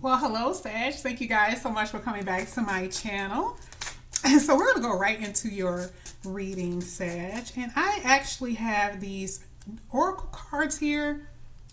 Well, hello, Sag. Thank you guys so much for coming back to my channel. So we're going to go right into your reading, Sag. And I actually have these oracle cards here.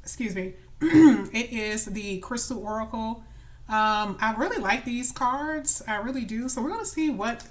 Excuse me. It is the Crystal Oracle. I really like these cards. I really do. So we're going to see what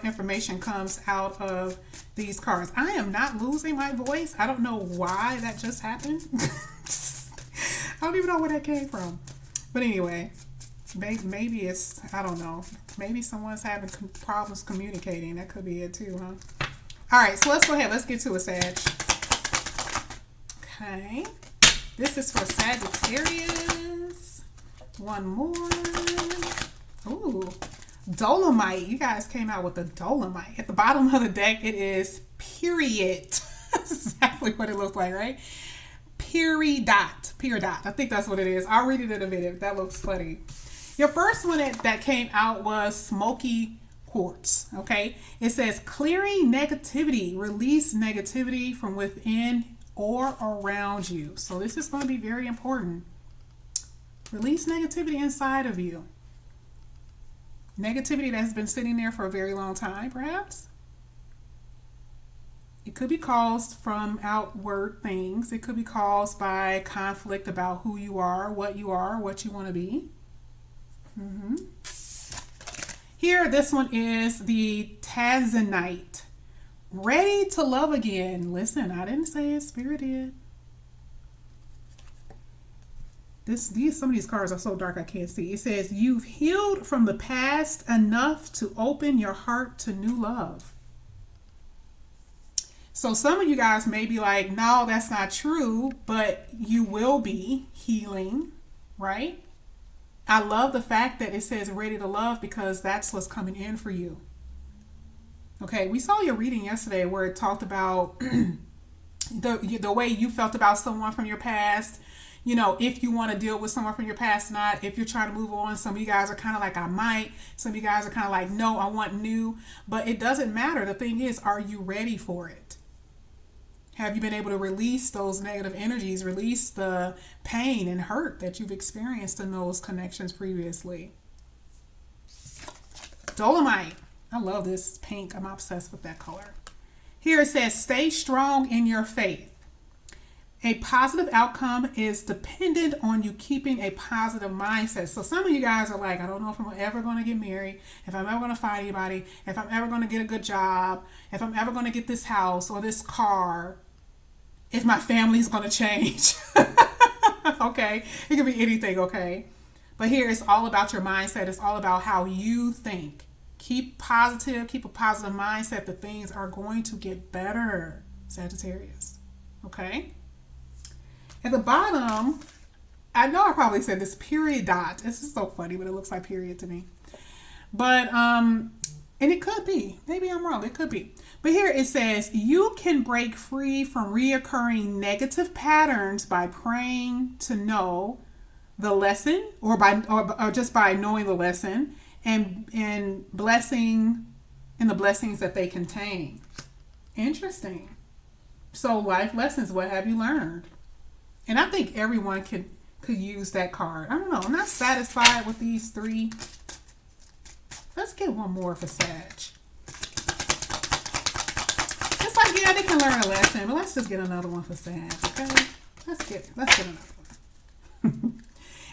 information comes out of these cards. I am not losing my voice. I don't know why that just happened. I don't even know where that came from. But anyway, maybe it's, I don't know. Maybe someone's having problems communicating. That could be it too, huh? All right, so let's go ahead. Let's get to it, Sag. Okay. This is for Sagittarius. One more. Ooh. Dolomite. You guys came out with the dolomite. At the bottom of the deck, it is period. That's exactly what it looks like, right? Period dot. I think that's what it is. I'll read it in a minute. That looks funny. Your first one that came out was Smoky Quartz. Okay. It says clearing negativity, release negativity from within or around you. So this is going to be very important. Release negativity inside of you. Negativity that has been sitting there for a very long time, perhaps. It could be caused from outward things. It could be caused by conflict about who you are, what you want to be. Here, this one is the Tanzanite. Ready to love again. Listen, I didn't say it, Spirit did. Some of these cards are so dark I can't see. It says, you've healed from the past enough to open your heart to new love. So some of you guys may be like, no, that's not true, but you will be healing, right? I love the fact that it says ready to love because that's what's coming in for you. Okay, we saw your reading yesterday where it talked about the way you felt about someone from your past. You know, if you want to deal with someone from your past, not if you're trying to move on. Some of you guys are kind of like, I might. Some of you guys are kind of like, no, I want new. But it doesn't matter. The thing is, are you ready for it? Have you been able to release those negative energies, release the pain and hurt that you've experienced in those connections previously? Dolomite. I love this pink. I'm obsessed with that color. Here it says, stay strong in your faith. A positive outcome is dependent on you keeping a positive mindset. So some of you guys are like, I don't know if I'm ever going to get married, if I'm ever going to find anybody, if I'm ever going to get a good job, if I'm ever going to get this house or this car, if my family's going to change. Okay, it could be anything, okay? But here it's all about your mindset. It's all about how you think. Keep positive, keep a positive mindset that things are going to get better, Sagittarius. Okay? At the bottom, I know I probably said this period dot. This is so funny, but it looks like period to me. But, and it could be. Maybe I'm wrong. It could be. But here it says, you can break free from reoccurring negative patterns by praying to know the lesson or just by knowing the lesson and blessing and the blessings that they contain. Interesting. So life lessons, what have you learned? And I think everyone could use that card. I don't know. I'm not satisfied with these three. Let's get one more for Sag. It's like, yeah, they can learn a lesson, but let's just get another one for Sag, okay? Let's get another one.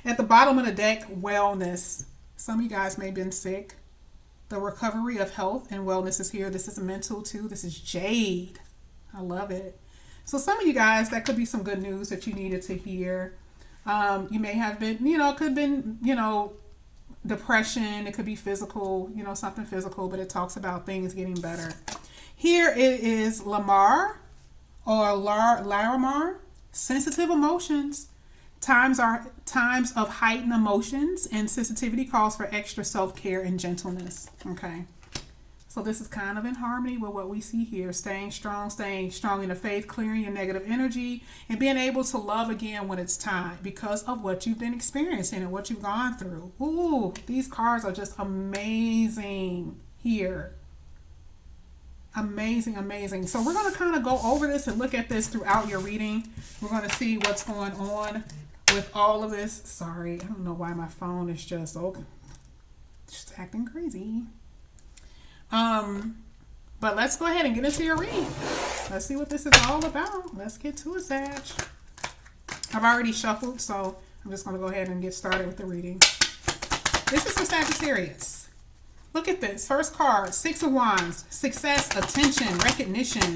At the bottom of the deck, wellness. Some of you guys may have been sick. The recovery of health and wellness is here. This is mental too. This is Jade. I love it. So some of you guys, that could be some good news that you needed to hear. You may have been, it could have been, depression. It could be physical, something physical, but it talks about things getting better. Here it is Lamar or Laramar. Sensitive emotions. Times of heightened emotions and sensitivity calls for extra self-care and gentleness. Okay. So this is kind of in harmony with what we see here. Staying strong in the faith, clearing your negative energy, and being able to love again when it's time because of what you've been experiencing and what you've gone through. Ooh, these cards are just amazing here. Amazing, amazing. So we're going to kind of go over this and look at this throughout your reading. We're going to see what's going on with all of this. Sorry, I don't know why my phone is just acting crazy. But let's go ahead and get into your read. Let's see what this is all about. Let's get to it, Sag. I've already shuffled, so I'm just going to go ahead and get started with the reading. This is for Sagittarius. Look at this. First card, Six of Wands. Success, attention, recognition.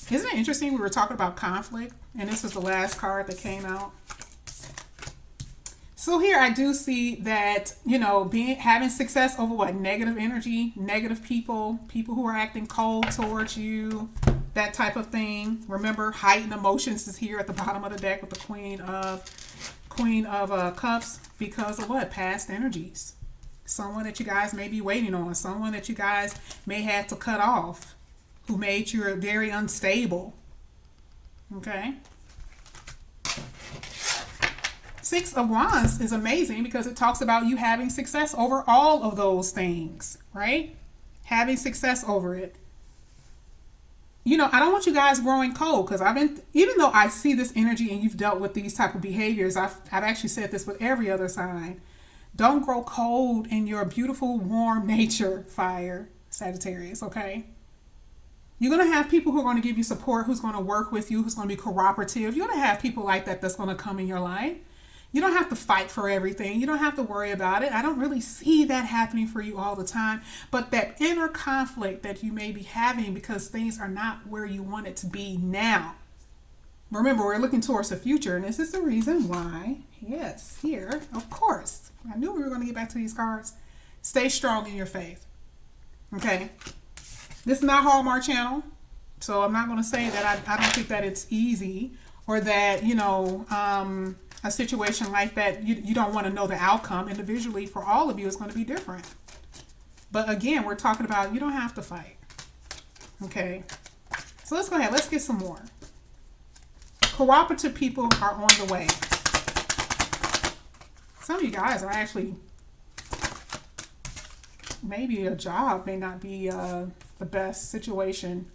Isn't it interesting? We were talking about conflict, and this was the last card that came out. So here I do see that, you know, having success over what? Negative energy, negative people who are acting cold towards you, that type of thing. Remember, heightened emotions is here at the bottom of the deck with the Queen of Cups because of what? Past energies. Someone that you guys may be waiting on, someone that you guys may have to cut off, who made you very unstable. Okay. Six of Wands is amazing because it talks about you having success over all of those things, right? Having success over it. You know, I don't want you guys growing cold because even though I see this energy and you've dealt with these type of behaviors, I've actually said this with every other sign. Don't grow cold in your beautiful, warm nature, fire, Sagittarius, okay? You're going to have people who are going to give you support, who's going to work with you, who's going to be cooperative. You're going to have people like that that's going to come in your life. You don't have to fight for everything. You don't have to worry about it. I don't really see that happening for you all the time. But that inner conflict that you may be having because things are not where you want it to be now. Remember, we're looking towards the future, and this is the reason why. Yes, here, of course. I knew we were going to get back to these cards. Stay strong in your faith. Okay? This is not Hallmark Channel, so I'm not going to say that I don't think that it's easy or that, you know, a situation like that, you don't want to know the outcome. Individually, for all of you, it's going to be different. But again, we're talking about you don't have to fight. Okay? So let's go ahead. Let's get some more. Cooperative people are on the way. Some of you guys are actually, maybe a job may not be the best situation.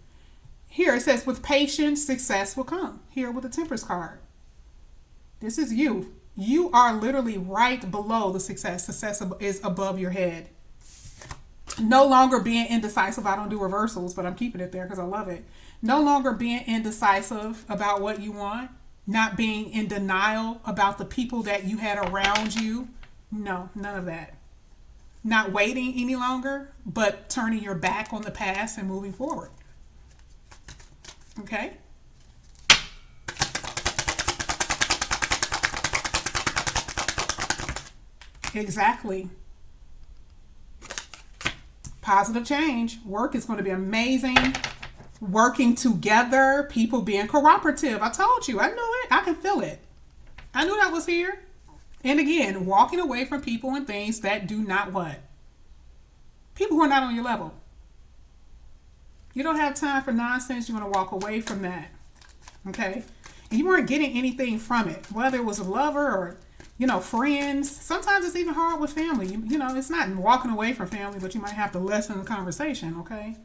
Here it says, with patience, success will come. Here with the Temperance card. This is you. You are literally right below the success. Success is above your head. No longer being indecisive. I don't do reversals, but I'm keeping it there because I love it. No longer being indecisive about what you want. Not being in denial about the people that you had around you. No, none of that. Not waiting any longer, but turning your back on the past and moving forward. Okay? Exactly. Positive change. Work is going to be amazing. Working together. People being cooperative. I told you. I knew it. I can feel it. I knew that was here. And again, walking away from people and things that do not what? People who are not on your level. You don't have time for nonsense. You want to walk away from that. Okay? And you weren't getting anything from it. Whether it was a lover or, you know, friends. Sometimes it's even hard with family. You know, it's not walking away from family, but you might have to lessen the conversation, okay?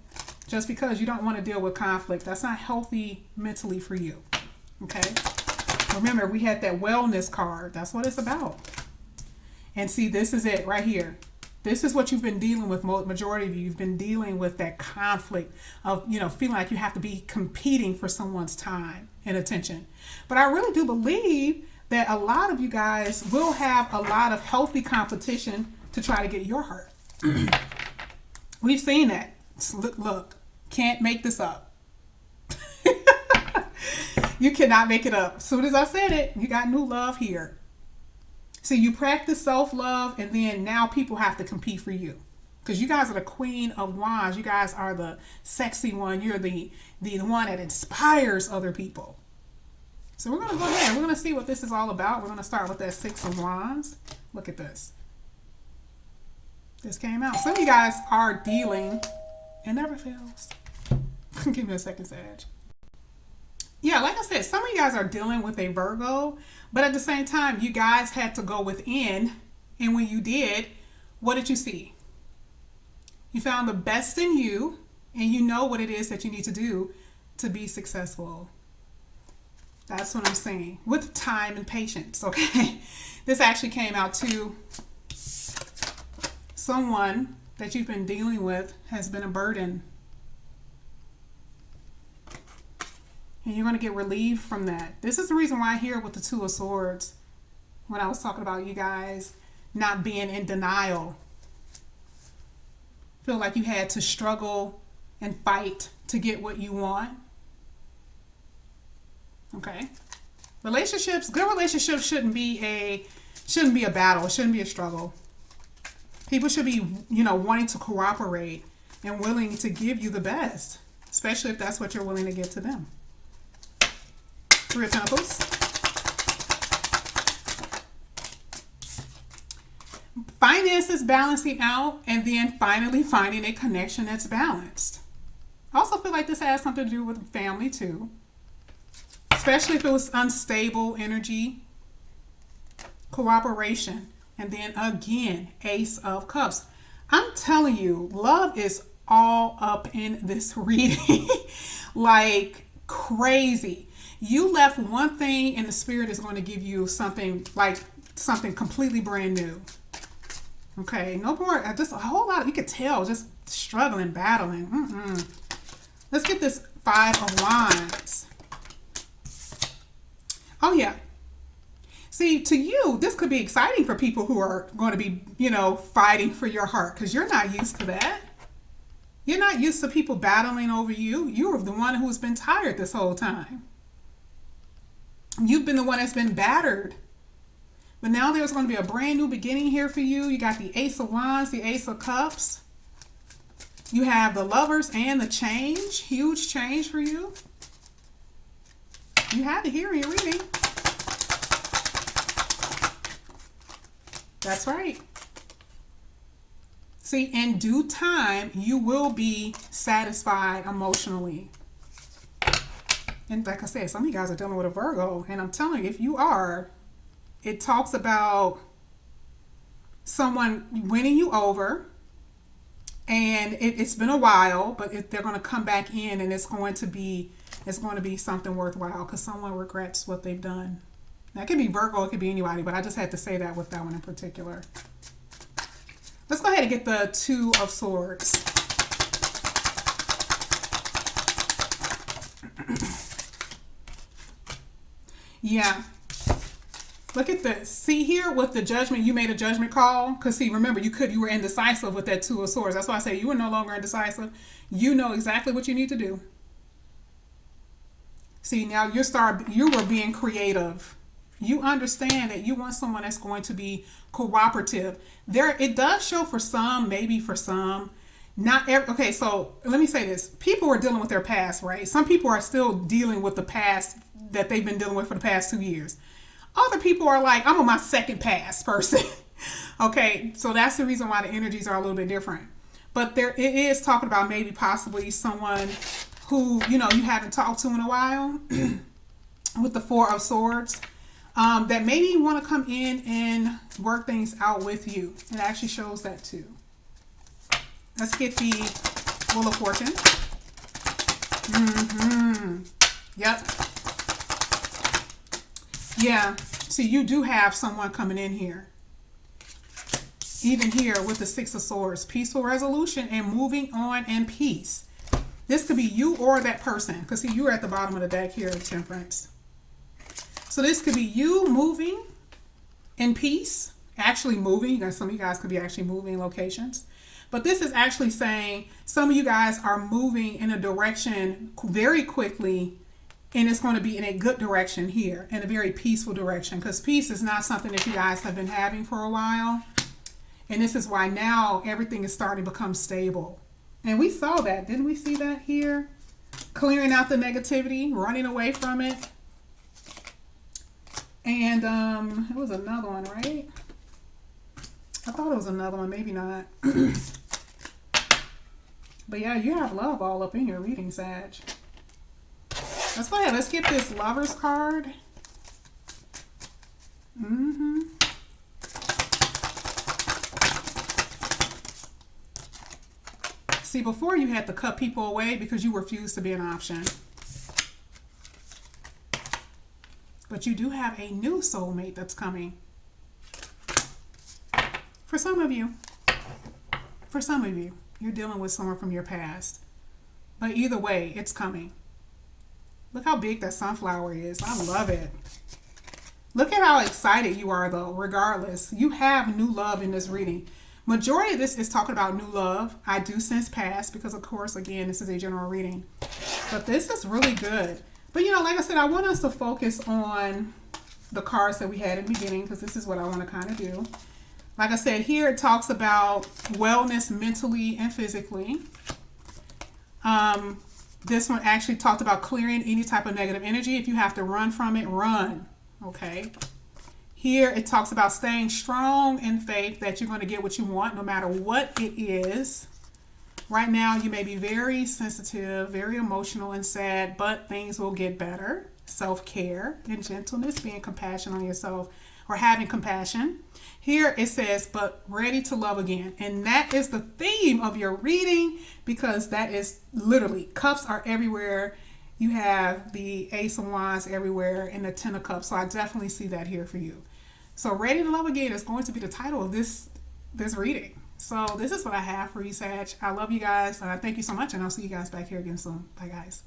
Just because you don't want to deal with conflict. That's not healthy mentally for you. Okay? Remember, we had that wellness card. That's what it's about. And see, this is it right here. This is what you've been dealing with, majority of you. You've been dealing with that conflict of, you know, feeling like you have to be competing for someone's time and attention. But I really do believe that a lot of you guys will have a lot of healthy competition to try to get your heart. We've seen that. Look, can't make this up. You cannot make it up. As soon as I said it, you got new love here. So you practice self-love, and then now people have to compete for you. Because you guys are the Queen of Wands. You guys are the sexy one. You're the one that inspires other people. So we're going to go ahead. We're going to see what this is all about. We're going to start with that Six of Wands. Look at this. This came out. Some of you guys are dealing. It never fails. Give me a second, Sag. Yeah, like I said, some of you guys are dealing with a Virgo, but at the same time, you guys had to go within, and when you did, what did you see? You found the best in you, and you know what it is that you need to do to be successful. That's what I'm saying. With time and patience, okay? This actually came out to someone that you've been dealing with has been a burden. And you're going to get relieved from that. This is the reason why I hear with the Two of Swords, when I was talking about you guys not being in denial. Feel like you had to struggle and fight to get what you want. Okay. Relationships, good relationships shouldn't be a battle. It shouldn't be a struggle. People should be, wanting to cooperate and willing to give you the best, especially if that's what you're willing to give to them. Three of Pentacles. Finances balancing out, and then finally finding a connection that's balanced. I also feel like this has something to do with family too. Especially if it was unstable energy. Cooperation. And then again, Ace of Cups. I'm telling you, love is all up in this reading. Like crazy. You left one thing and the spirit is going to give you something completely brand new. Okay, no more, just a whole lot. You could tell, just struggling, battling. Let's get this Five of Wands. Oh yeah. See, to you, this could be exciting for people who are going to be, fighting for your heart, because you're not used to that. You're not used to people battling over you. You're the one who's been tired this whole time. You've been the one that's been battered. But now there's going to be a brand new beginning here for you. You got the Ace of Wands, the Ace of Cups. You have the Lovers and the change. Huge change for you. You had to hear in your reading. That's right. See, in due time, you will be satisfied emotionally. And like I said, some of you guys are dealing with a Virgo. And I'm telling you, if you are, it talks about someone winning you over. And it's been a while, but they're going to come back in, and it's going to be something worthwhile because someone regrets what they've done. Now, it could be Virgo, it could be anybody, but I just had to say that with that one in particular. Let's go ahead and get the Two of Swords. Yeah. Look at this. See here with the judgment, you made a judgment call. Because see, remember, you were indecisive with that Two of Swords. That's why I say you are no longer indecisive. You know exactly what you need to do. See, now you were being creative. You understand that you want someone that's going to be cooperative. It does show for some, maybe for some. Not every, okay, so let me say this. People are dealing with their past, right? Some people are still dealing with the past that they've been dealing with for the past 2 years. Other people are like, I'm on my second past person. Okay, so that's the reason why the energies are a little bit different. But it is talking about maybe possibly someone who, you haven't talked to in a while with the Four of Swords. That maybe want to come in and work things out with you. It actually shows that too. Let's get the Wheel of Fortune. Yep. Yeah. See, you do have someone coming in here. Even here with the Six of Swords. Peaceful resolution and moving on in peace. This could be you or that person. Because see, you're at the bottom of the deck here, Temperance. So this could be you moving in peace. Actually moving. Some of you guys could be actually moving locations. But this is actually saying some of you guys are moving in a direction very quickly. And it's going to be in a good direction here. In a very peaceful direction. Because peace is not something that you guys have been having for a while. And this is why now everything is starting to become stable. And we saw that. Didn't we see that here? Clearing out the negativity. Running away from it. And it was another one, right? I thought it was another one. Maybe not. But yeah, you have love all up in your reading, Sag. Let's go ahead. Let's get this Lover's card. See, before you had to cut people away because you refused to be an option. but you do have a new soulmate that's coming. For some of you, you're dealing with someone from your past. But either way, it's coming. Look how big that sunflower is. I love it. Look at how excited you are, though, regardless. You have new love in this reading. Majority of this is talking about new love. I do sense past because, of course, again, this is a general reading. But this is really good. But, you know, like I said, I want us to focus on the cards that we had in the beginning because this is what I want to kind of do. Like I said, here it talks about wellness mentally and physically. This one actually talked about clearing any type of negative energy. If you have to run from it, run. Okay. Here it talks about staying strong in faith that you're going to get what you want no matter what it is. Right now, you may be very sensitive, very emotional and sad, but things will get better. Self-care and gentleness, being compassionate on yourself or having compassion. Here it says, but ready to love again. And that is the theme of your reading because that is literally, cups are everywhere. You have the Ace of Wands everywhere and the Ten of Cups. So I definitely see that here for you. So ready to love again is going to be the title of this reading. So this is what I have for you, Sag. I love you guys. Thank you so much. And I'll see you guys back here again soon. Bye, guys.